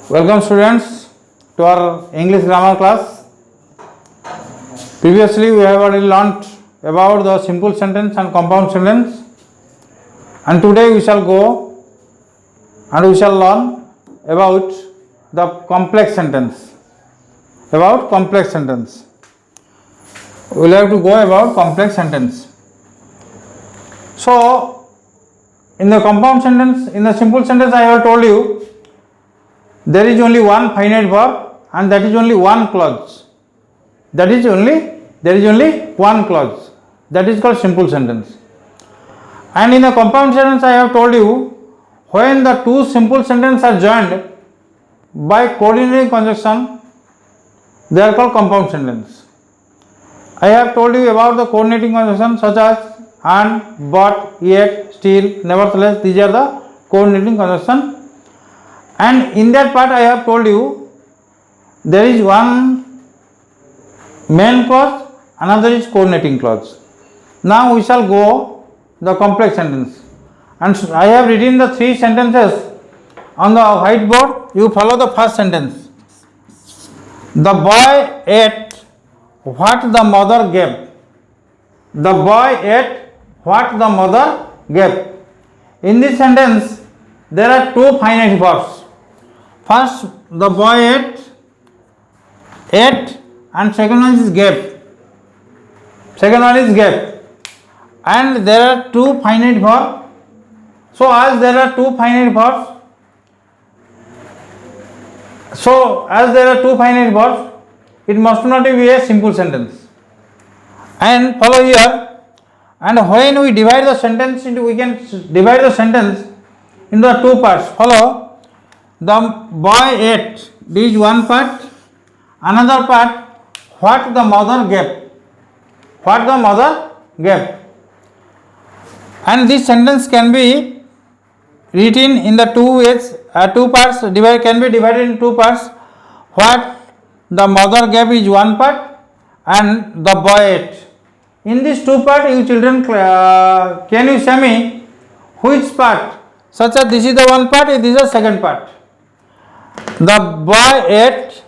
Welcome students to our English grammar class. Previously we have already learnt about the simple sentence and compound sentence, and today we shall go and we shall learn about the complex sentence. About complex sentence. We will have to go about complex sentence. So in the compound sentence, in the simple sentence I have told you there is only one finite verb and that is only one clause. There is only one clause. That is called simple sentence. And in the compound sentence I have told you, when the two simple sentences are joined by coordinating conjunction, they are called compound sentence. I have told you about the coordinating conjunction such as and, but, yet, still, nevertheless. These are the coordinating conjunction. And in that part I have told you there is one main clause, another is coordinating clause. Now we shall go the complex sentence, and I have written the three sentences on the whiteboard. You follow the first sentence. The boy ate what the mother gave. The boy ate what the mother gave. In this sentence there are two finite verbs. First, the boy ate, and second one is gave. And there are two finite verbs. So as there are two finite verbs, it must not be a simple sentence. And follow here. And when we divide the sentence into, we can divide the sentence into the two parts. Follow. The boy ate, this is one part. Another part, what the mother gave. And this sentence can be written in the two ways, two parts. Can be divided in two parts. What the mother gave is one part, and the boy ate. In these two parts, you children, can you say me which part? Such as this is the one part, this is the second part. The boy ate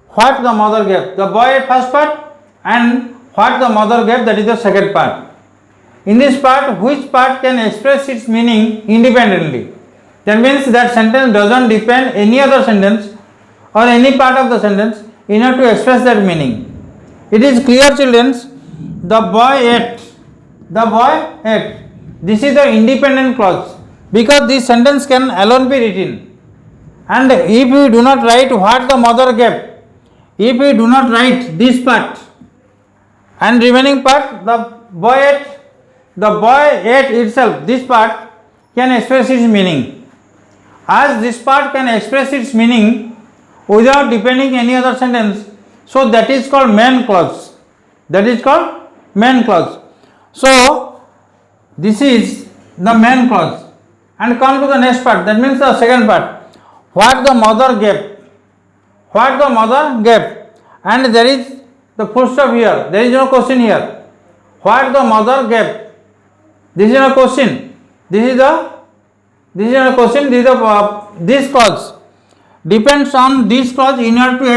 what the mother gave. The boy ate first part, and what the mother gave, that is the second part. In this part, which part can express its meaning independently? That means that sentence doesn't depend any other sentence or any part of the sentence in order to express that meaning. It is clear, children. The boy ate. This is the independent clause, because this sentence can alone be written. And if we do not write what the mother gave, if we do not write this part and remaining part, the boy ate itself, this part can express its meaning. As this part can express its meaning without depending any other sentence, so that is called main clause. So this is the main clause. And come to the next part, that means the second part. What the mother gave, and there is the full stop here, there is no question here. What the mother gave, this is a question, this clause depends on this clause in order to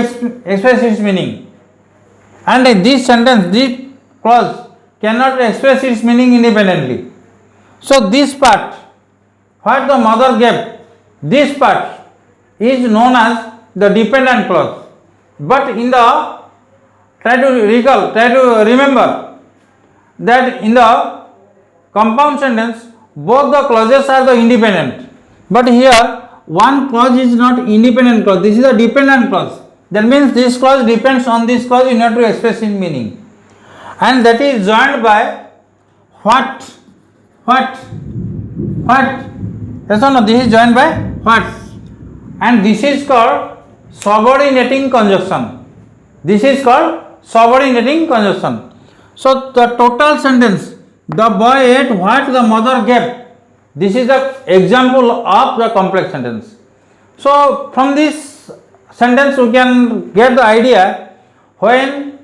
express its meaning, and this sentence, this clause cannot express its meaning independently. So this part, what the mother gave, this part is known as the dependent clause. But in the, try to remember that in the compound sentence both the clauses are the independent, but here one clause is not independent clause, this is a dependent clause. That means this clause depends on this clause in order to express its meaning, and that is joined by what? Yes or no? This is joined by what? And this is called subordinating conjunction. So the total sentence, the boy ate what the mother gave, this is the example of the complex sentence. So from this sentence we can get the idea, when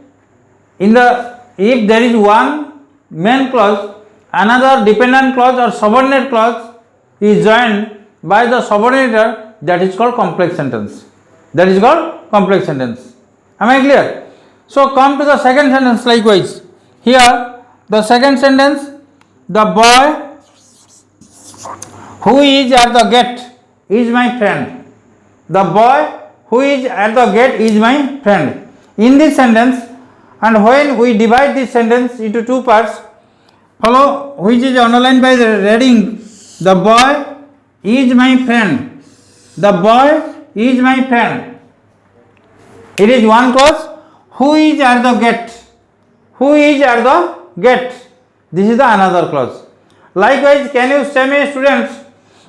if there is one main clause, another dependent clause or subordinate clause is joined by the subordinator, that is called complex sentence. That is called complex sentence. Am I clear? So come to the second sentence likewise. Here the second sentence, the boy who is at the gate is my friend. The boy who is at the gate is my friend. In this sentence, and when we divide this sentence into two parts, follow which is underlined by the reading, the boy is my friend. The boy is my friend. It is one clause. Who is at the gate? Who is at the gate? This is the another clause. Likewise, can you say me, students,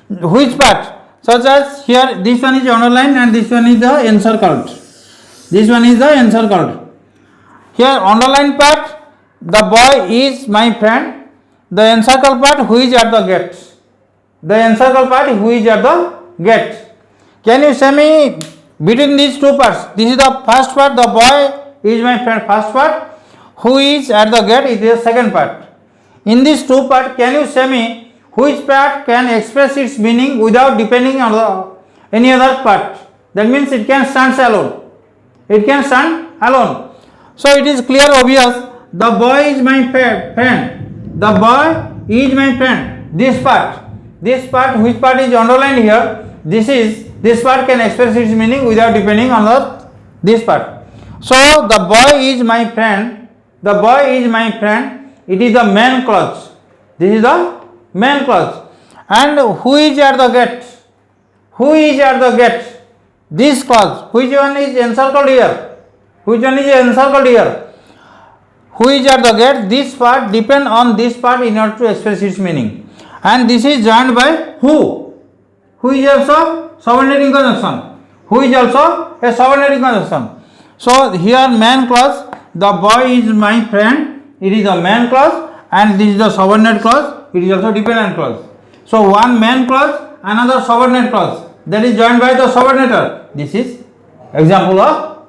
which part? Such as here, this one is underlined and this one is the encircled. This one is the encircled. Here, underlined part, the boy is my friend. The encircled part, who is at the gate? The encircled part, who is at the gate? Can you say me between these two parts? This is the first part, the boy is my friend, first part. Who is at the gate is the second part. In these two parts, can you say me which part can express its meaning without depending on any other part? That means it can stand alone. It can stand alone. So it is clear, obvious. The boy is my friend. The boy is my friend. This part, which part is underlined here? This part can express its meaning without depending on this part. So the boy is my friend. The boy is my friend. It is the main clause. This is the main clause. And who is at the gate? Who is at the gate? This clause. Which one is encircled here? Which one is encircled here? Who is at the gate? This part depend on this part in order to express its meaning. And this is joined by who? Who is also subordinating conjunction. Who is also a subordinating conjunction. So here main clause, the boy is my friend, it is the main clause, and this is the subordinate clause, it is also dependent clause. So one main clause, another subordinate clause, that is joined by the subordinator. This is example of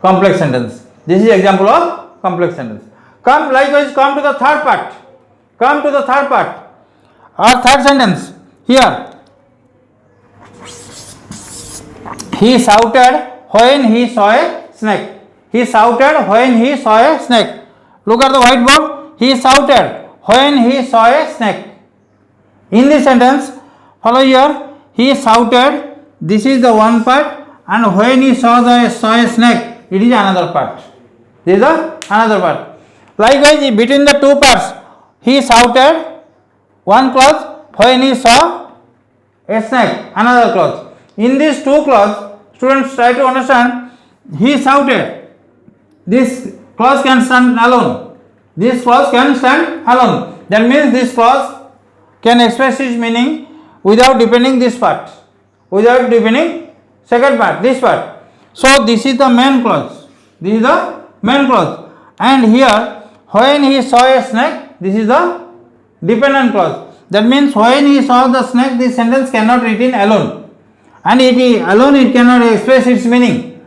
complex sentence. This is example of complex sentence. Likewise come to the third part. Come to the third part. Our third sentence. Here, he shouted when he saw a snake. He shouted when he saw a snake. Look at the whiteboard. He shouted when he saw a snake. In this sentence, follow here. He shouted. This is the one part, and when he saw a snake, it is another part. This is the another part. Likewise, between the two parts, he shouted. One clause. When he saw a snake, another clause. In these two clauses, students try to understand. He shouted. This clause can stand alone. This clause can stand alone. That means this clause can express its meaning without depending this part. Without depending second part, this part. So this is the main clause. This is the main clause. And here, when he saw a snake, this is the dependent clause. That means when he saw the snake, this sentence cannot written alone. And alone it cannot express its meaning.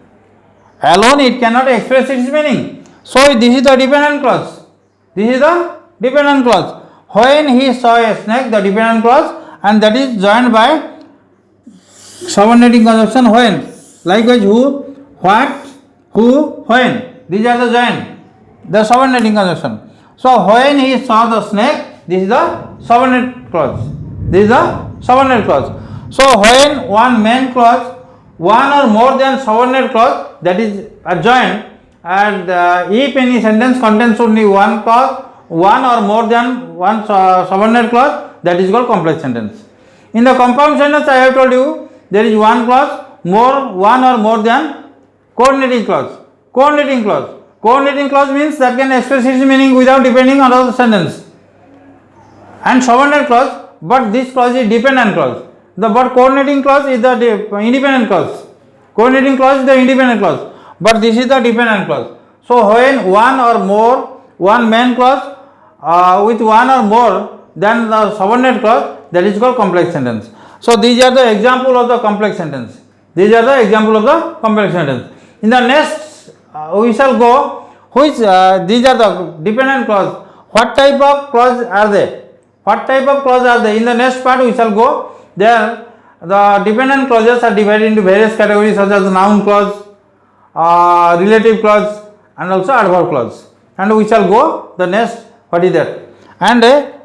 Alone it cannot express its meaning. So this is the dependent clause. This is the dependent clause. When he saw a snake, the dependent clause, and that is joined by subordinating conjunction when. Likewise who, what, who, when. These are the joined. The subordinating conjunction. So when he saw the snake, this is the subordinate clause. This is the subordinate clause. So when one main clause, one or more than subordinate clause, that is adjoined, and if any sentence contains only one clause, one or more than one subordinate clause, that is called complex sentence. In the compound sentence, I have told you there is one clause, one or more than coordinating clause. Coordinating clause. Coordinating clause means that can express its meaning without depending on other sentence. And subordinate clause, but this clause is dependent clause. But coordinating clause is the independent clause. Coordinating clause is the independent clause, but this is the dependent clause. So when one or more, one main clause with one or more than the subordinate clause, that is called complex sentence. So these are the example of the complex sentence. These are the example of the complex sentence. In the next we shall go which these are the dependent clause. What type of clause are they? What type of clause are they? In the next part we shall go there. the dependent clauses are divided into various categories such as noun clause, relative clause and also adverb clause, and we shall go the next what is that. And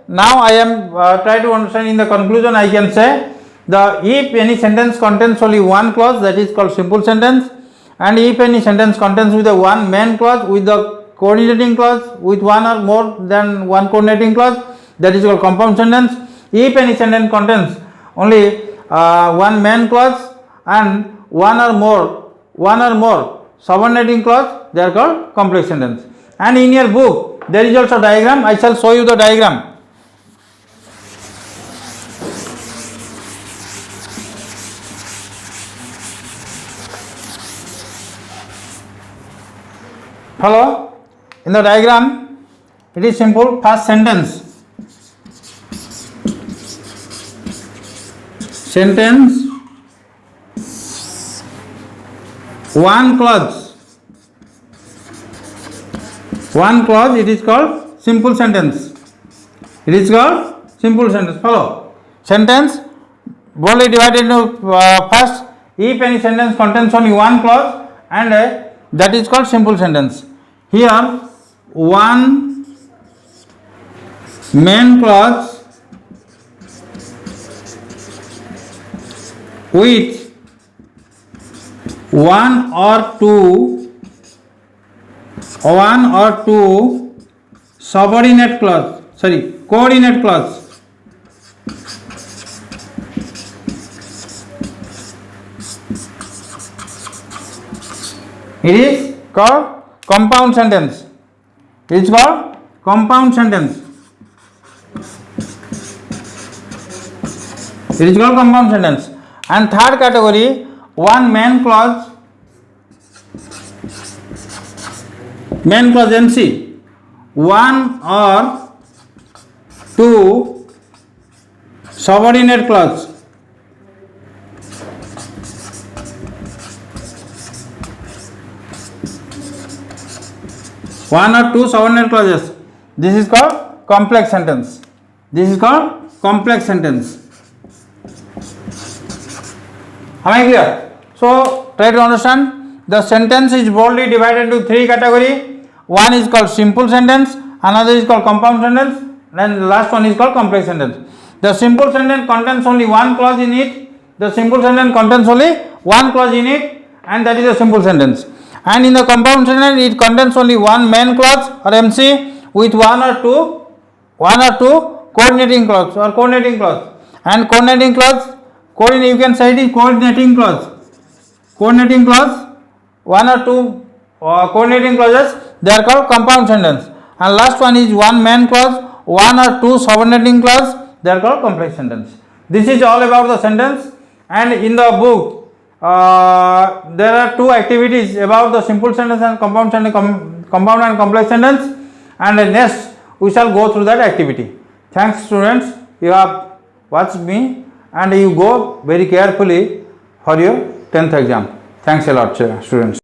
now I am try to understand. In the conclusion I can say, the if any sentence contains only one clause, that is called simple sentence, and if any sentence contains with the one main clause with the coordinating clause with one or more than one coordinating clause, that is called compound sentence. If any sentence contains only one main clause and one or more subordinating clause, they are called complex sentence. And in your book there is also diagram. I shall show you the diagram. Follow. In the diagram it is simple. First sentence, one clause, it is called simple sentence. Follow. Sentence broadly divided into first, if any sentence contains only one clause, and that is called simple sentence. Here one main clause with one or two coordinate clause. It is called compound sentence. And third category, one main clause MC, one or two subordinate clause. One or two subordinate clauses. This is called complex sentence. Am I clear? So try to understand. The sentence is broadly divided into three categories. One is called simple sentence, another is called compound sentence, and the last one is called complex sentence. The simple sentence contains only one clause in it. And that is a simple sentence. And in the compound sentence, it contains only one main clause or MC with one or two coordinating clause. And coordinating clause, you can say it is coordinating clause. One or two coordinating clauses, they are called compound sentence. And last one is one main clause, one or two subordinating clause, they are called complex sentence. This is all about the sentence. And in the book, there are two activities about the simple sentence and compound and complex sentence, and next we shall go through that activity. Thanks students, you have watched me, and you go very carefully for your 10th exam. Thanks a lot students.